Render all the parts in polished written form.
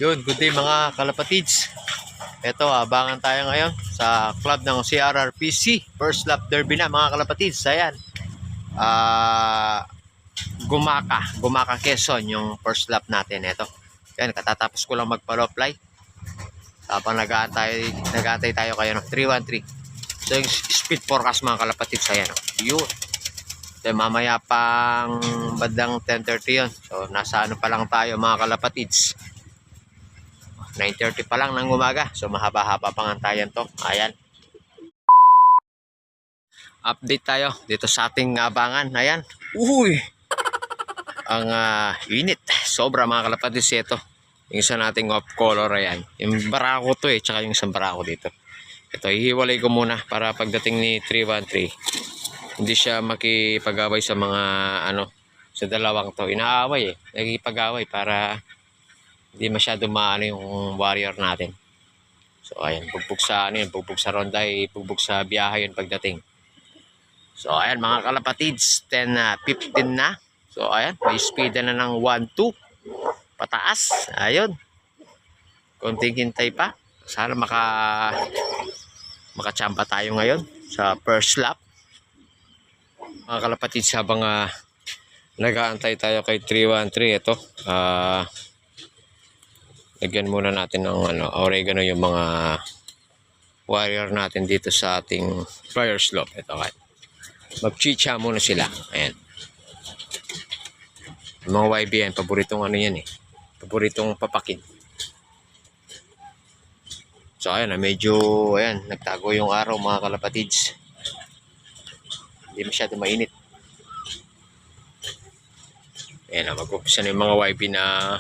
Yun, good day mga kalapatids. Ito, abangan tayo ngayon sa club ng CRRPC. First lap derby na mga kalapatids. Ayan. Gumaka Quezon yung first lap natin. Ito. Ayan, katatapos ko lang magpa-apply. Tapos nag-aantay tayo kayo ng 313. So yung speed forecast mga kalapatids. Ayan. Yun. So, mamaya pang bandang 10:30 yun. So nasa ano pa lang tayo mga kalapatids. 9:30 pa lang ng umaga. So mahaba-haba pa nga tayo to. Ayan. Update tayo dito sa ating abangan. Ayan. Uy! Ang init. Sobra mga kalapatids ito. Yung isa nating off color. Ayan. Yung barako to tsaka yung isang barako dito. Ito, ihiwalay ko muna para pagdating ni 313. Hindi siya makipag-away sa mga sa dalawang to. Inaaway Nagipag-away para hindi masyado maano yung warrior natin. So ayan, bugbog sa bugbog sa ronda, bugbog sa biyahe yun pagdating. So ayan mga kalapatids, 10:15 na. So ayan, may speed na ng 1-2 pataas. Ayun. Konting hintay pa. Sana makachamba tayo ngayon sa first lap. Mga kalapatids, habang nag-aantay tayo kay 313, ito lagyan muna natin ng oregano yung mga warrior natin dito sa ating flyer slope. Ito kayo. Magchicha muna sila. Ayan. Yung mga YBN, paboritong yan paboritong papakin. So ayan, medyo nagtago yung araw mga kalapatids. Hindi masyado mainit. Ayan, mag-umpisa na yung mga YB na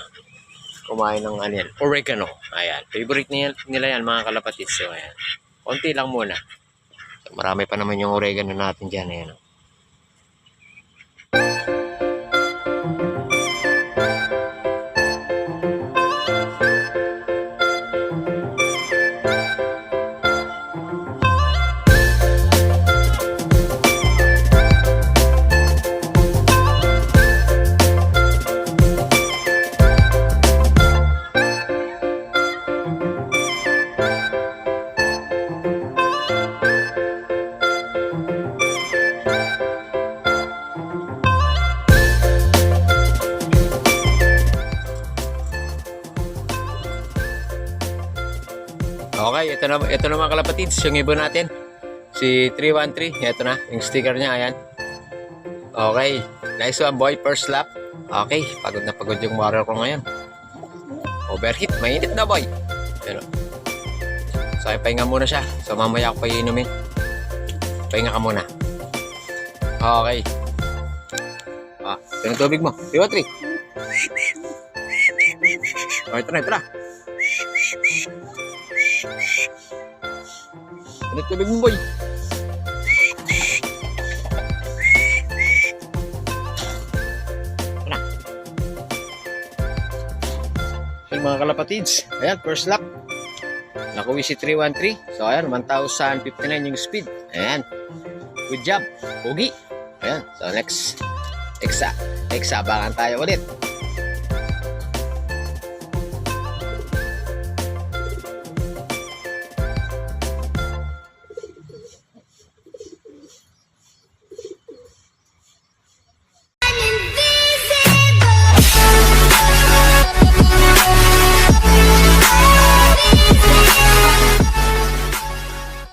kumain ng oregano. Ayan, favorite nila yan mga kalapatids. So ayan, konti lang muna. So, marami pa naman yung oregano natin dyan. Ayan. Okay, ito na mga kalapatids, yung ibon natin. Si 313, ito na, yung sticker niya, ayan. Okay, nice one boy, first lap. Okay, pagod na pagod yung warrior ko ngayon. Overheat, mainit na boy. Pero, so pahinga muna siya. So mamaya ako pa iinumin. Pahinga ka muna. Okay. Ito yung tubig mo. 313. Okay, ito na. Ano tubig mo boy? Ano? So mga kalapatids, ayan, first lap. Nakuwi si 313. So ayan, 1,059 yung speed. Ayan. Good job. Pogi. Ayan. So next abangan tayo ulit.